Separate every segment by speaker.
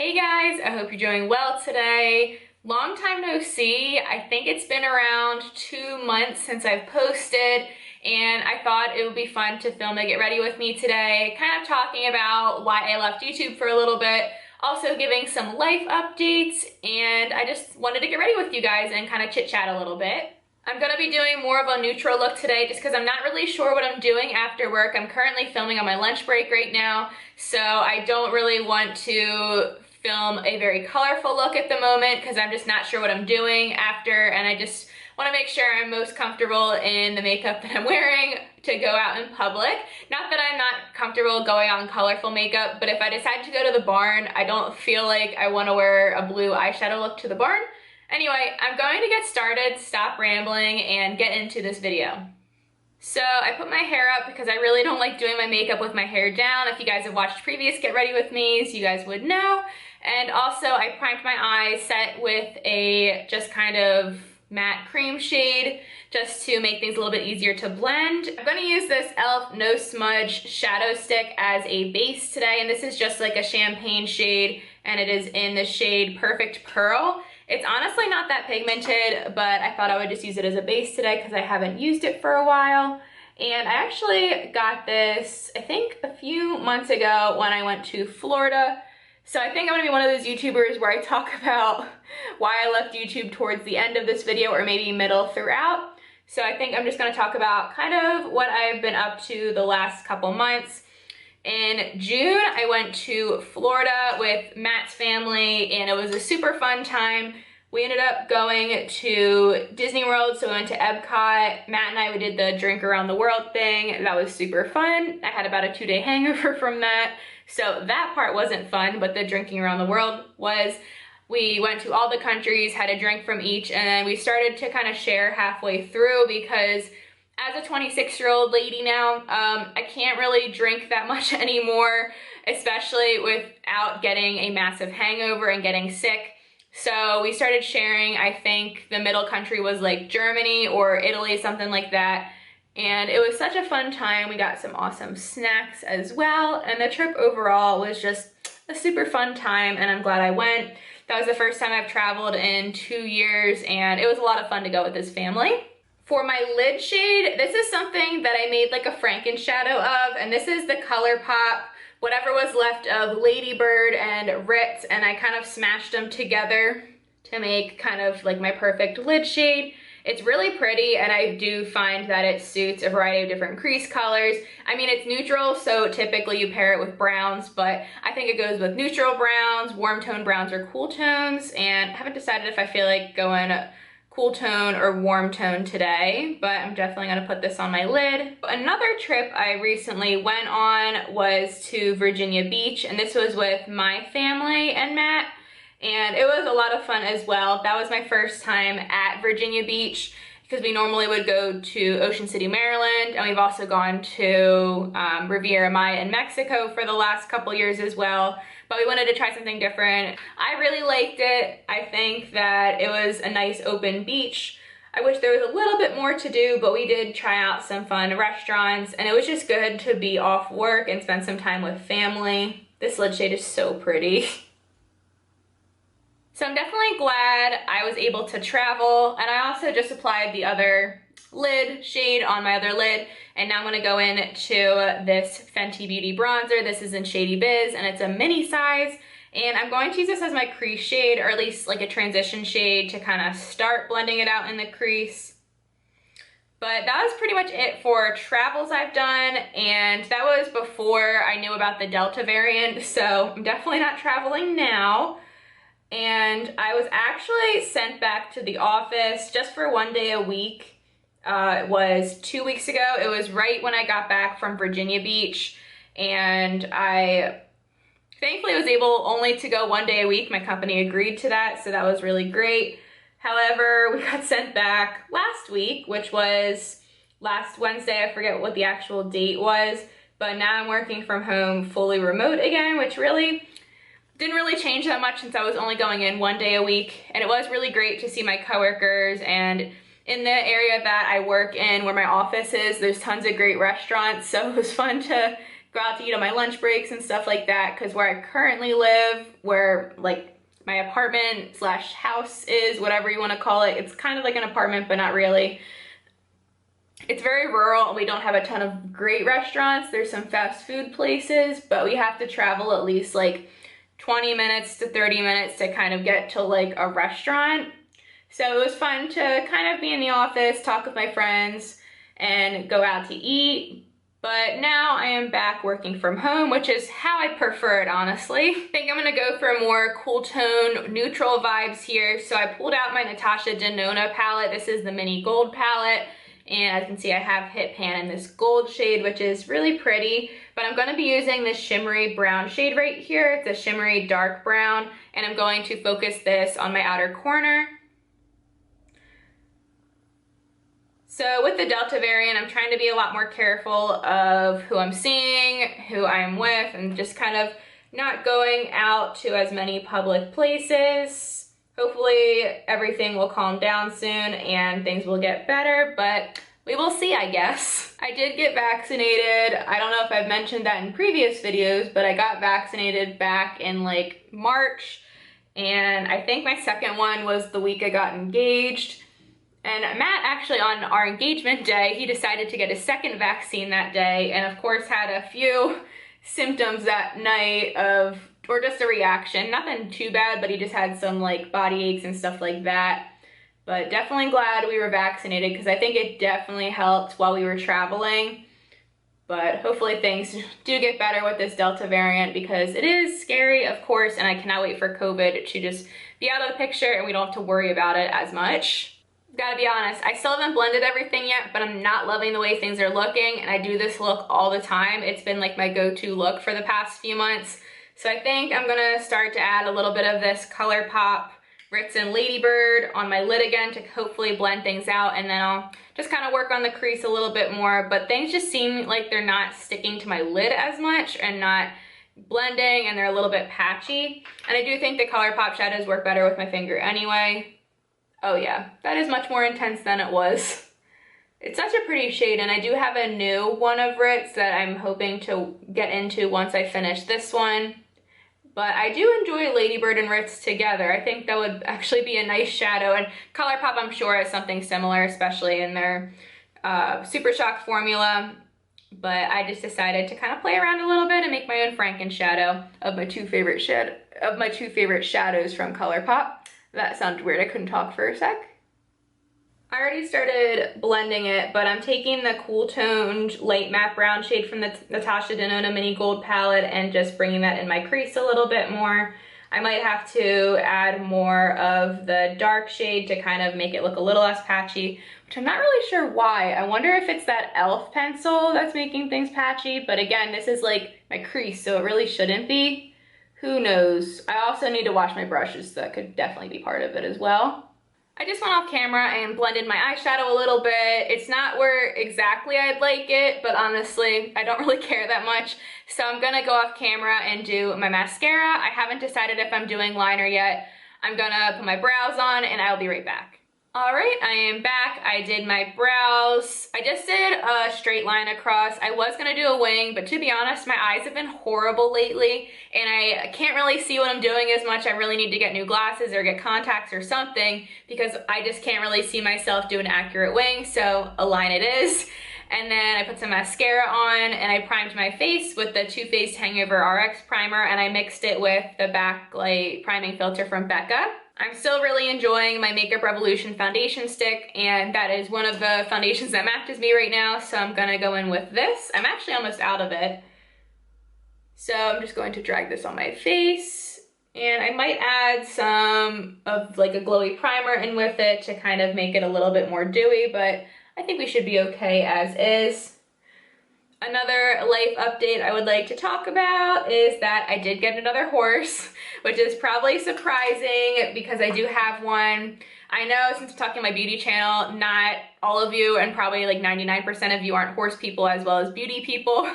Speaker 1: Hey guys, I hope you're doing well today. Long time no see. I think it's been around 2 months since I've posted, and I thought it would be fun to film a Get Ready With Me today, kind of talking about why I left YouTube for a little bit, also giving some life updates, and I just wanted to get ready with you guys and kind of chit chat a little bit. I'm going to be doing more of a neutral look today just because I'm not really sure what I'm doing after work. I'm currently filming on my lunch break right now, so I don't really want to film a very colorful look at the moment because I'm just not sure what I'm doing after, and I just want to make sure I'm most comfortable in the makeup that I'm wearing to go out in public. Not that I'm not comfortable going out in colorful makeup, but if I decide to go to the barn, I don't feel like I want to wear a blue eyeshadow look to the barn. Anyway, I'm going to get started, stop rambling, and get into this video. So I put my hair up because I really don't like doing my makeup with my hair down. If you guys have watched previous Get Ready With Me's, you guys would know. And also I primed my eyes, set with a just kind of matte cream shade just to make things a little bit easier to blend. I'm going to use this e.l.f. No Smudge shadow stick as a base today, and this is just like a champagne shade, and it is in the shade Perfect Pearl. It's honestly not that pigmented, but I thought I would just use it as a base today because I haven't used it for a while. And I actually got this, I think, a few months ago when I went to Florida. So I think I'm gonna be one of those YouTubers where I talk about why I left YouTube towards the end of this video or maybe middle throughout. So I think I'm just gonna talk about kind of what I've been up to the last couple months. In June, I went to Florida with Matt's family, and it was a super fun time. We ended up going to Disney World, so we went to Epcot. Matt and I, we did the drink around the world thing. That was super fun. I had about a 2-day hangover from that, so that part wasn't fun, but the drinking around the world was. We went to all the countries, had a drink from each, and then we started to kind of share halfway through because as a 26-year-old lady now, I can't really drink that much anymore, especially without getting a massive hangover and getting sick. So we started sharing. I think the middle country was like Germany or Italy, something like that. And it was such a fun time. We got some awesome snacks as well. And the trip overall was just a super fun time, and I'm glad I went. That was the first time I've traveled in 2 years, and it was a lot of fun to go with this family. For my lid shade, this is something that I made like a Franken shadow of, and this is the ColourPop, whatever was left of Ladybird and Ritz, and I kind of smashed them together to make kind of like my perfect lid shade. It's really pretty, and I do find that it suits a variety of different crease colors. I mean, it's neutral, so typically you pair it with browns, but I think it goes with neutral browns, warm tone browns, or cool tones, and I haven't decided if I feel like going cool tone or warm tone today, but I'm definitely gonna put this on my lid. Another trip I recently went on was to Virginia Beach, and this was with my family and Matt, and it was a lot of fun as well. That was my first time at Virginia Beach because we normally would go to Ocean City, Maryland, and we've also gone to Riviera Maya in Mexico for the last couple years as well. But we wanted to try something different. I really liked it. I think that it was a nice open beach. I wish there was a little bit more to do, but we did try out some fun restaurants, and it was just good to be off work and spend some time with family. This lid shade is so pretty. So I'm definitely glad I was able to travel, and I also just applied the other lid shade on my other lid, and now I'm gonna go into this Fenty Beauty bronzer. This is in Shady Biz, and it's a mini size, and I'm going to use this as my crease shade, or at least like a transition shade to kind of start blending it out in the crease. But that was pretty much it for travels I've done, and that was before I knew about the Delta variant, so I'm definitely not traveling now. And I was actually sent back to the office just for 1 day a week. It was 2 weeks ago. It was right when I got back from Virginia Beach, and I thankfully was able only to go 1 day a week. My company agreed to that, so that was really great. However, we got sent back last week, which was last Wednesday. I forget what the actual date was, but now I'm working from home fully remote again, which really didn't really change that much since I was only going in 1 day a week. And it was really great to see my coworkers, and in the area that I work in where my office is, there's tons of great restaurants, so it was fun to go out to eat on my lunch breaks and stuff like that, because where I currently live, where like my apartment slash house is, whatever you want to call it, it's kind of like an apartment but not really. It's very rural and we don't have a ton of great restaurants. There's some fast food places, but we have to travel at least like 20 minutes to 30 minutes to kind of get to like a restaurant. So it was fun to kind of be in the office, talk with my friends, and go out to eat. But now I am back working from home, which is how I prefer it, honestly. I think I'm gonna go for more cool tone, neutral vibes here. So I pulled out my Natasha Denona palette. This is the mini gold palette. And as you can see, I have hit pan in this gold shade, which is really pretty. But I'm gonna be using this shimmery brown shade right here. It's a shimmery dark brown. And I'm going to focus this on my outer corner. So with the Delta variant, I'm trying to be a lot more careful of who I'm seeing, who I'm with, and just kind of not going out to as many public places. Hopefully everything will calm down soon and things will get better, but we will see, I guess. I did get vaccinated. I don't know if I've mentioned that in previous videos, but I got vaccinated back in like March, and I think my second one was the week I got engaged. And Matt, actually on our engagement day, he decided to get his second vaccine that day, and of course had a few symptoms that night or just a reaction. Nothing too bad, but he just had some like body aches and stuff like that. But definitely glad we were vaccinated, because I think it definitely helped while we were traveling. But hopefully things do get better with this Delta variant, because it is scary, of course, and I cannot wait for COVID to just be out of the picture and we don't have to worry about it as much. Gotta be honest, I still haven't blended everything yet, but I'm not loving the way things are looking, and I do this look all the time. It's been like my go-to look for the past few months. So I think I'm gonna start to add a little bit of this ColourPop Ritz and Ladybird on my lid again to hopefully blend things out, and then I'll just kind of work on the crease a little bit more. But things just seem like they're not sticking to my lid as much and not blending, and they're a little bit patchy. And I do think the ColourPop shadows work better with my finger anyway. Oh yeah, that is much more intense than it was. It's such a pretty shade, and I do have a new one of Ritz that I'm hoping to get into once I finish this one. But I do enjoy Ladybird and Ritz together. I think that would actually be a nice shadow, and ColourPop I'm sure has something similar, especially in their Super Shock formula. But I just decided to kind of play around a little bit and make my own Franken shadow of my two favorite shadows from ColourPop. That sounded weird, I couldn't talk for a sec. I already started blending it, but I'm taking the cool toned light matte brown shade from the Natasha Denona mini gold palette and just bringing that in my crease a little bit more. I might have to add more of the dark shade to kind of make it look a little less patchy, which I'm not really sure why. I wonder if it's that e.l.f. pencil that's making things patchy, but again, this is like my crease, so it really shouldn't be. Who knows? I also need to wash my brushes, so that could definitely be part of it as well. I just went off camera and blended my eyeshadow a little bit. It's not where exactly I'd like it, but honestly, I don't really care that much. So I'm gonna go off camera and do my mascara. I haven't decided if I'm doing liner yet. I'm gonna put my brows on and I'll be right back. All right, I am back. I did my brows. I just did a straight line across. I was gonna do a wing, but to be honest, my eyes have been horrible lately and I can't really see what I'm doing as much. I really need to get new glasses or get contacts or something, because I just can't really see myself do an accurate wing, so a line it is. And then I put some mascara on and I primed my face with the Too Faced Hangover RX primer, and I mixed it with the Backlight priming filter from Becca. I'm still really enjoying my Makeup Revolution foundation stick, and that is one of the foundations that matches me right now, so I'm gonna go in with this. I'm actually almost out of it. So I'm just going to drag this on my face, and I might add some of like a glowy primer in with it to kind of make it a little bit more dewy, but I think we should be okay as is. Another life update I would like to talk about is that I did get another horse, which is probably surprising because I do have one. I know since I'm talking my beauty channel, not all of you and probably like 99% of you aren't horse people as well as beauty people,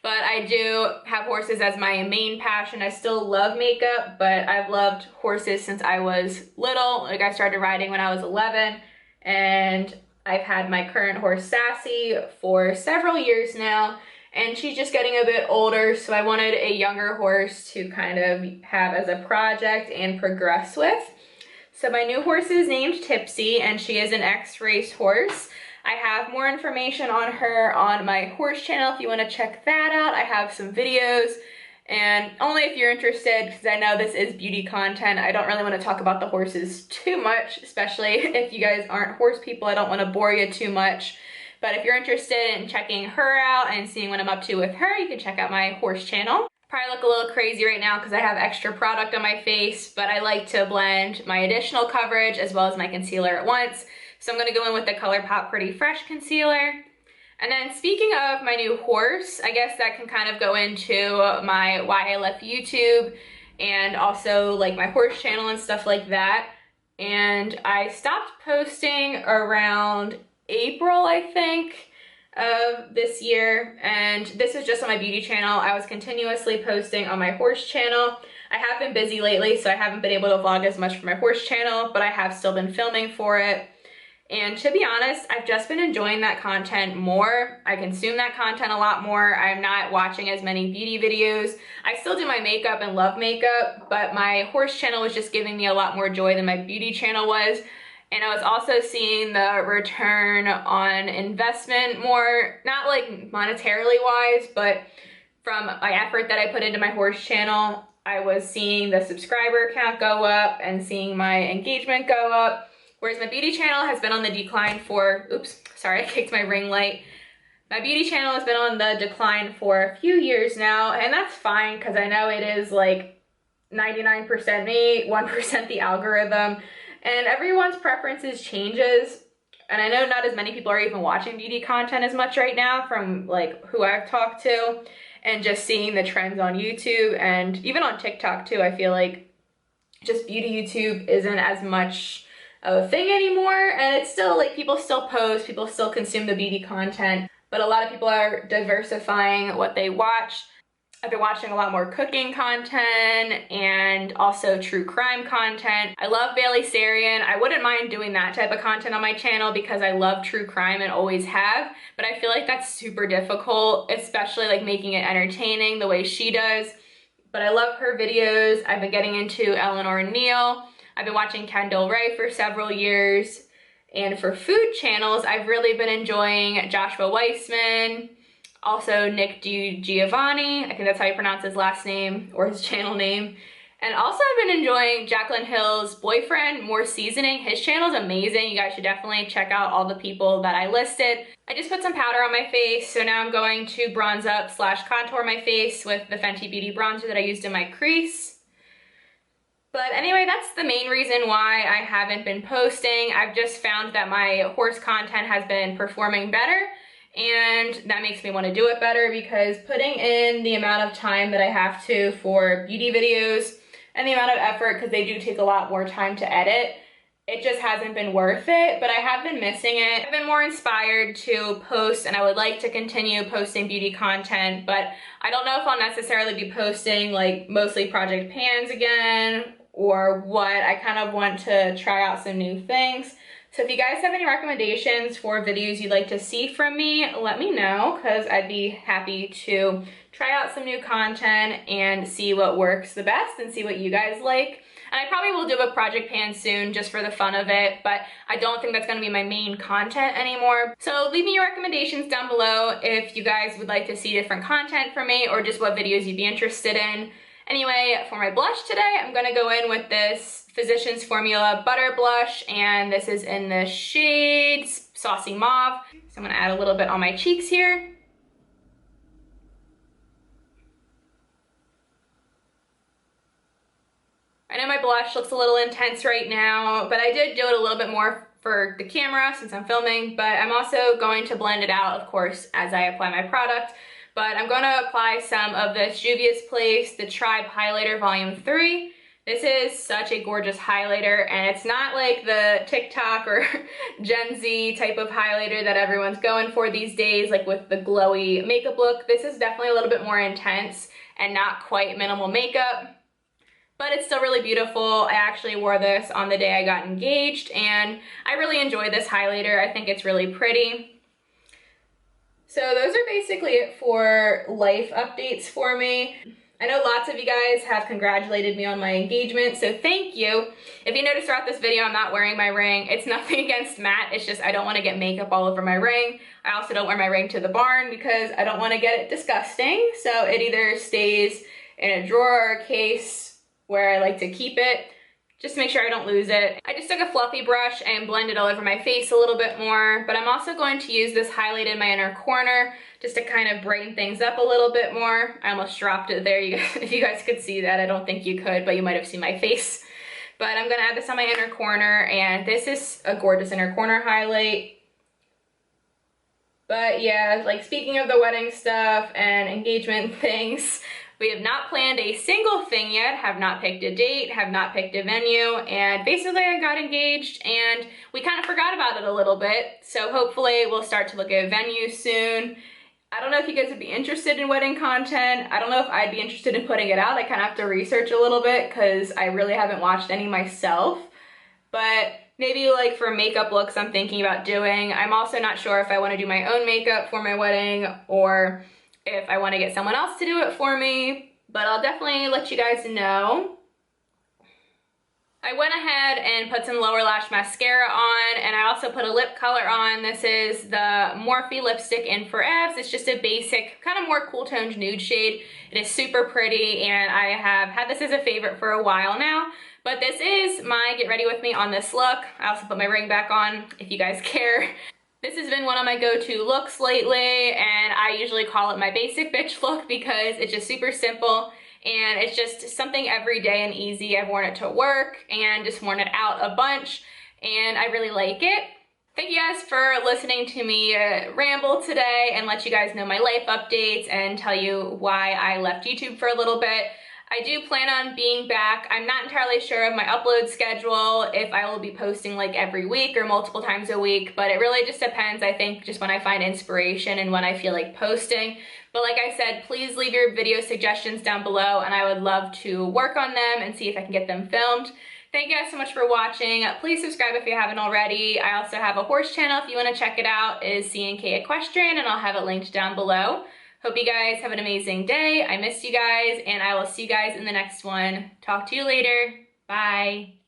Speaker 1: but I do have horses as my main passion. I still love makeup, but I've loved horses since I was little. Like I started riding when I was 11, and I've had my current horse, Sassy, for several years now, and she's just getting a bit older, so I wanted a younger horse to kind of have as a project and progress with. So my new horse is named Tipsy, and she is an X-race horse. I have more information on her on my horse channel if you want to check that out. I have some videos, and only if you're interested, because I know this is beauty content. I don't really want to talk about the horses too much, especially if you guys aren't horse people. I don't want to bore you too much. But if you're interested in checking her out and seeing what I'm up to with her, you can check out my horse channel. Probably look a little crazy right now because I have extra product on my face, but I like to blend my additional coverage as well as my concealer at once. So I'm going to go in with the ColourPop Pretty Fresh concealer. And then speaking of my new horse, I guess that can kind of go into my why I left YouTube and also like my horse channel and stuff like that. And I stopped posting around April, I think, of this year, and this is just on my beauty channel. I was continuously posting on my horse channel. I have been busy lately, so I haven't been able to vlog as much for my horse channel, but I have still been filming for it. And to be honest, I've just been enjoying that content more. I consume that content a lot more. I'm not watching as many beauty videos. I still do my makeup and love makeup, but my horse channel was just giving me a lot more joy than my beauty channel was. And I was also seeing the return on investment more, not like monetarily wise, but from my effort that I put into my horse channel. I was seeing the subscriber count go up and seeing my engagement go up. Whereas my beauty channel has been on the decline for, oops, sorry, I kicked my ring light. My beauty channel has been on the decline for a few years now, and that's fine because I know it is like 99% me, 1% the algorithm, and everyone's preferences changes. And I know not as many people are even watching beauty content as much right now from like who I've talked to and just seeing the trends on YouTube and even on TikTok too. I feel like just beauty YouTube isn't as much a thing anymore, and it's still like people still post, people still consume the beauty content, but a lot of people are diversifying what they watch. I've been watching a lot more cooking content and also true crime content. I love Bailey Sarian. I wouldn't mind doing that type of content on my channel because I love true crime and always have, but I feel like that's super difficult, especially like making it entertaining the way she does. But I love her videos. I've been getting into Eleanor Neal. I've been watching Kendall Ray for several years. And for food channels, I've really been enjoying Joshua Weissman, also Nick Giovanni, I think that's how you pronounce his last name or his channel name. And also I've been enjoying Jaclyn Hill's boyfriend, More Seasoning. His channel is amazing. You guys should definitely check out all the people that I listed. I just put some powder on my face, so now I'm going to bronze up / contour my face with the Fenty Beauty bronzer that I used in my crease. But anyway, that's the main reason why I haven't been posting. I've just found that my horse content has been performing better, and that makes me want to do it better because putting in the amount of time that I have to for beauty videos and the amount of effort, because they do take a lot more time to edit, it just hasn't been worth it, but I have been missing it. I've been more inspired to post, and I would like to continue posting beauty content, but I don't know if I'll necessarily be posting like mostly Project Pans again or what. I kind of want to try out some new things. So if you guys have any recommendations for videos you'd like to see from me, let me know, because I'd be happy to try out some new content and see what works the best and see what you guys like. And I probably will do a Project Pan soon just for the fun of it, but I don't think that's going to be my main content anymore. So leave me your recommendations down below if you guys would like to see different content from me or just what videos you'd be interested in. Anyway, for my blush today, I'm going to go in with this Physicians Formula Butter Blush, and this is in the shade Saucy Mauve. So I'm going to add a little bit on my cheeks here. I know my blush looks a little intense right now, but I did do it a little bit more for the camera since I'm filming, but I'm also going to blend it out, of course, as I apply my product. But I'm going to apply some of this Juvia's Place, the Tribe Highlighter Volume 3. This is such a gorgeous highlighter, and it's not like the TikTok or Gen Z type of highlighter that everyone's going for these days, like with the glowy makeup look. This is definitely a little bit more intense and not quite minimal makeup, but it's still really beautiful. I actually wore this on the day I got engaged, and I really enjoy this highlighter. I think it's really pretty. So those are basically it for life updates for me. I know lots of you guys have congratulated me on my engagement, so thank you. If you notice throughout this video, I'm not wearing my ring. It's nothing against Matt, it's just I don't want to get makeup all over my ring. I also don't wear my ring to the barn because I don't want to get it disgusting. So it either stays in a drawer or a case where I like to keep it, just to make sure I don't lose it. I just took a fluffy brush and blended all over my face a little bit more, but I'm also going to use this highlight in my inner corner just to kind of brighten things up a little bit more. I almost dropped it there. You guys, if you guys could see that, I don't think you could, but you might have seen my face. But I'm gonna add this on my inner corner, and this is a gorgeous inner corner highlight. But yeah, like speaking of the wedding stuff and engagement things, we have not planned a single thing yet, have not picked a date, have not picked a venue, and basically I got engaged and we kind of forgot about it a little bit. So hopefully we'll start to look at a venue soon. I don't know if you guys would be interested in wedding content. I don't know if I'd be interested in putting it out. I kind of have to research a little bit because I really haven't watched any myself. But maybe like for makeup looks I'm thinking about doing. I'm also not sure if I want to do my own makeup for my wedding or if I want to get someone else to do it for me, but I'll definitely let you guys know. I went ahead and put some lower lash mascara on, and I also put a lip color on. This is the Morphe lipstick in Forevs. It's just a basic, kind of more cool toned nude shade. It is super pretty, and I have had this as a favorite for a while now. But this is my get ready with me on this look. I also put my ring back on if you guys care. This has been one of my go-to looks lately, and I usually call it my basic bitch look because it's just super simple and it's just something everyday and easy. I've worn it to work and just worn it out a bunch, and I really like it. Thank you guys for listening to me ramble today and let you guys know my life updates and tell you why I left YouTube for a little bit. I do plan on being back. I'm not entirely sure of my upload schedule, if I will be posting like every week or multiple times a week, but it really just depends, I think, just when I find inspiration and when I feel like posting. But like I said, please leave your video suggestions down below and I would love to work on them and see if I can get them filmed. Thank you guys so much for watching. Please subscribe if you haven't already. I also have a horse channel if you want to check it out. It is C&K Equestrian, and I'll have it linked down below. Hope you guys have an amazing day. I missed you guys, and I will see you guys in the next one. Talk to you later. Bye.